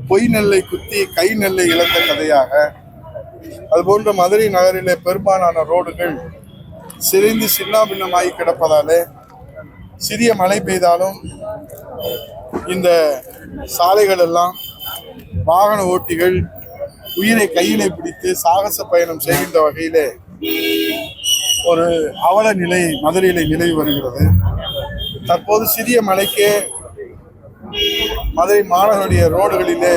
பொய் நெல்லை குத்தி கை நெல்லை இழந்த கதையாக, அதுபோன்ற மதுரை நகரிலே பெரும்பாலான ரோடுகள் சிதைந்து சின்னாபின்னமாகி கிடப்பதாலே சிறிய மழை பெய்தாலும் இந்த சாலைகள் எல்லாம் வாகன ஓட்டிகள் உயிரை கையிலே பிடித்து சாகச பயணம் செய்கின்ற வகையிலே ஒரு அவல நிலை மதுரையிலே நிலவி வருகிறது. தற்போது சிறிய மழைக்கே மதுரை மாநகருடைய ரோடுகளிலே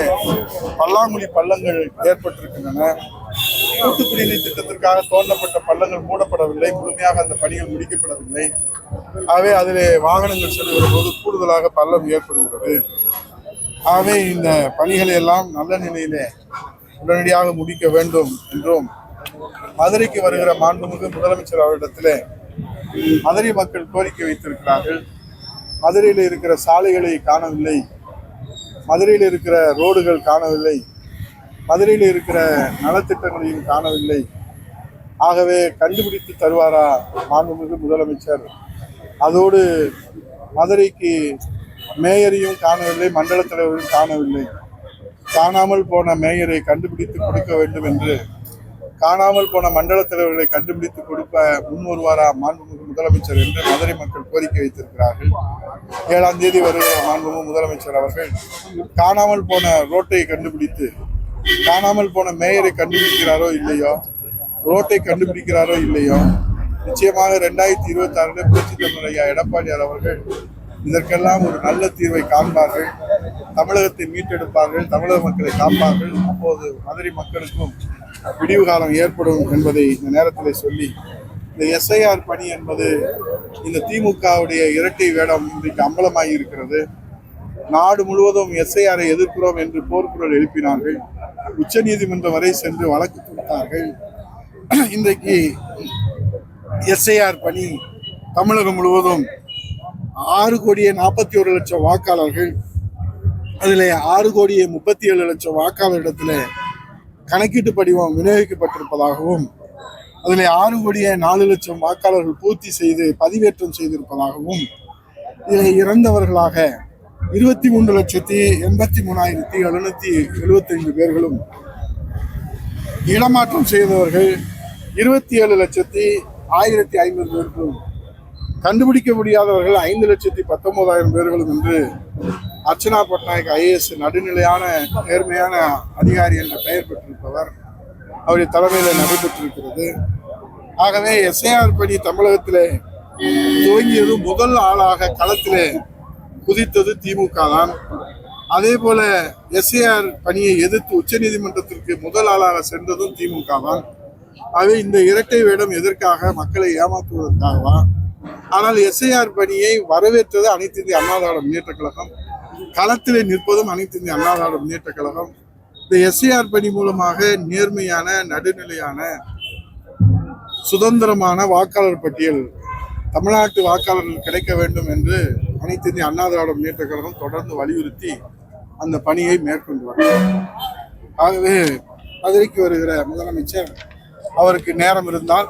பல்லாங்குழி பள்ளங்கள் ஏற்பட்டிருக்கின்றன. கூட்டு குடிநீர் திட்டத்திற்காக தோண்டப்பட்ட பள்ளங்கள் மூடப்படவில்லை, முழுமையாக அந்த பணிகள் முடிக்கப்படவில்லை. ஆகவே அதிலே வாகனங்கள் செல்கிற போது கூடுதலாக பள்ளம் ஏற்படுகிறது. ஆகவே இந்த பணிகளை எல்லாம் நல்ல நிலையிலே உடனடியாக முடிக்க வேண்டும் என்றும் மதுரைக்கு வருகிற மாண்புமிகு முதலமைச்சர் அவரிடத்திலே மதுரை மக்கள் கோரிக்கை வைத்திருக்கிறார்கள். மதுரையில் இருக்கிற சாலைகளை காணவில்லை, மதுரையில் இருக்கிற ரோடுகள் காணவில்லை, மதுரையில் இருக்கிற நலத்திட்டங்களையும் காணவில்லை. ஆகவே கண்டுபிடித்து தருவாரா மாண்புமிகு முதலமைச்சர்? அதோடு மதுரைக்கு மேயரையும் காணவில்லை, மண்டல தலைவரையும் காணவில்லை. காணாமல் போன மேயரை கண்டுபிடித்து கொடுக்க வேண்டும் என்று, காணாமல் போன மண்டல தலைவர்களை கண்டுபிடித்து கொடுக்க முன் வருவாரா மாண்புமிகு முதலமைச்சர் என்று மதுரை மக்கள் கோரிக்கை வைத்திருக்கிறார்கள். 7ஆம் தேதி வருகிற மாண்புமிகு முதலமைச்சர் அவர்கள் காணாமல் போன ரோட்டை கண்டுபிடித்து, காணாமல் போன மேயரை கண்டுபிடிக்கிறாரோ இல்லையோ, ரோட்டை கண்டுபிடிக்கிறாரோ இல்லையோ, நிச்சயமாக 2026 புரட்சி தமிழர் ஐயா எடப்பாடியார் அவர்கள் இதற்கெல்லாம் ஒரு நல்ல தீர்வை காண்பார்கள், தமிழகத்தை மீட்டெடுப்பார்கள், தமிழக மக்களை காப்பார்கள். அப்போது மதுரை மக்களுக்கும் விடிவு காலம் ஏற்படும் என்பதை இந்த நேரத்தில் சொல்லி, இந்த எஸ்ஐஆர் பணி என்பது இந்த திமுகவுடைய இரட்டை வேடம் இன்றைக்கு அம்பலமாகி இருக்கிறது. நாடு முழுவதும் எஸ்ஐஆரை எதிர்க்கிறோம் என்று போர்க்குரல் எழுப்பினார்கள். உச்ச நீதிமன்றம் வரை சென்று வழக்கு கொடுத்தார்கள். இன்றைக்கு எஸ்ஐஆர் பணி தமிழகம் முழுவதும் 6,41,00,000 வாக்காளர்கள், அதில் 6,37,00,000 வாக்காளரிடத்தில் கணக்கீட்டு படிவம் விநியோகிக்கப்பட்டிருப்பதாகவும், அதில் 6,04,00,000 வாக்காளர்கள் பூர்த்தி செய்து பதிவேற்றம் செய்திருப்பதாகவும், இதில் இறந்தவர்களாக 23,83,775 பேர்களும், இடமாற்றம் செய்தவர்கள் 27,01,50 பேர்களும், கண்டுபிடிக்க முடியாதவர்கள் 5,19,000 பேர்களும் என்று அர்ச்சனா பட்நாயக் IAS நடுநிலையான நேர்மையான அதிகாரி என்ற பெயர் பெற்றிருப்பவர் அவருடைய தலைமையில் நடைபெற்றிருக்கிறது. ஆகவே எஸ்ஐஆர் பணி தமிழகத்திலே துவங்கியது முதல் ஆளாக களத்திலே குதித்தது திமுக தான். அதே போல எஸ்ஐஆர் பணியை எதிர்த்து உச்ச நீதிமன்றத்திற்கு முதல் ஆளாக சென்றதும் திமுக தான். ஆகவே இந்த இரட்டை வேடம் எதற்காக? மக்களை ஏமாற்றுவதற்காகவா? ஆனால் எஸ்ஐஆர் பணியை வரவேற்றது அனைத்து இந்திய அண்ணா திராவிட முன்னேற்ற கழகம், களத்திலே நிற்பதும் அனைத்து இந்திய அண்ணா திராவிட முன்னேற்ற கழகம். இந்த எஸ்ஐஆர் பணி மூலமாக நேர்மையான, நடுநிலையான, சுதந்திரமான வாக்காளர் பட்டியல் தமிழ்நாட்டு வாக்காளர்கள் கிடைக்க வேண்டும் என்று அனைத்து இந்திய அண்ணா திராவிட முன்னேற்ற கழகம் தொடர்ந்து வலியுறுத்தி அந்த பணியை மேற்கொண்டு வருகிறார். ஆகவே மதுரைக்கு வருகிற முதலமைச்சர் அவருக்கு நேரம் இருந்தால்,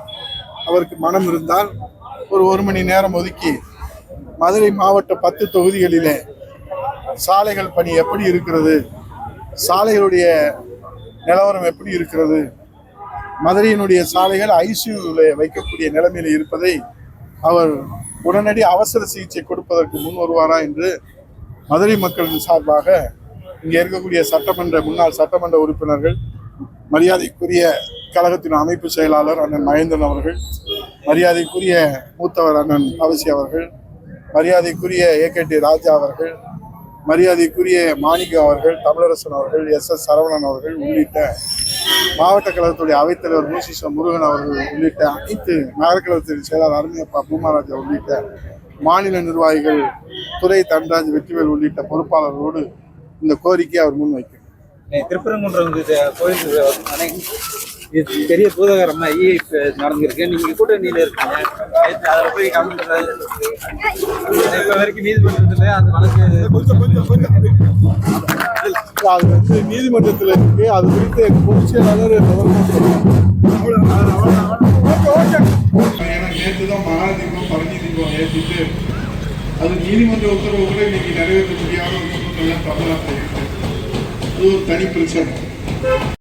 அவருக்கு மனம் இருந்தால் ஒரு 1 மணி நேரம் ஒதுக்கி மதுரை மாவட்ட 10 தொகுதிகளிலே சாலைகள் பணி எப்படி இருக்கிறது, சாலைகளுடைய நிலவரம் எப்படி இருக்கிறது, மதுரையினுடைய சாலைகள் ஐசியூவில் வைக்கக்கூடிய நிலைமையில் இருப்பதை அவர் உடனடி அவசர சிகிச்சை கொடுப்பதற்கு முன் வருவாரா என்று மதுரை மக்களின் சார்பாக இங்கே இருக்கக்கூடிய முன்னாள் சட்டமன்ற உறுப்பினர்கள், மரியாதைக்குரிய கழகத்தின் அமைப்பு செயலாளர் அண்ணன் மகேந்திரன் அவர்கள், மரியாதைக்குரிய மூத்தவர் அண்ணன் அவசி அவர்கள், மரியாதைக்குரிய AKT ராஜா அவர்கள், மரியாதைக்குரிய மாணிக்கம் அவர்கள், தமிழரசன் அவர்கள், SS சரவணன் அவர்கள் உள்ளிட்ட மாவட்ட கழகத்துடைய அவைத்தலைவர் மூசிச முருகன் அவர்கள் உள்ளிட்ட அனைத்து நகர கழகத்தின் செயலாளர் அருமையப்பா பூமாராஜா உள்ளிட்ட மாநில நிர்வாகிகள், துறை தன்ராஜ், வெற்றிவேல் உள்ளிட்ட பொறுப்பாளர்களோடு இந்த கோரிக்கையை அவர் முன்வைக்கிறார். திருப்பரங்குன்றம் கோயில் பெரிய பூதகரமா நடந்திருக்கு. நீங்க கூட்டணியில இருக்கீங்க, அதுல போய் கலந்துறது இப்ப வரைக்கும் நீதிமன்றத்துல அந்த வழக்கு அது நீதிமன்றத்தில் இருக்கு. அது குறித்து எங்க பொதுச் செயலாளர் நேற்றுதான் மகாதீபம் பழனி தீபம் ஏற்றிட்டு அது நீதிமன்ற உத்தரவு கூட இன்னைக்கு நிறைவேற்ற முடியாத ஒரு சூழ்நிலை தமிழ்நாட்டில் இருக்கு. அது ஒரு தனி பிரச்சனை.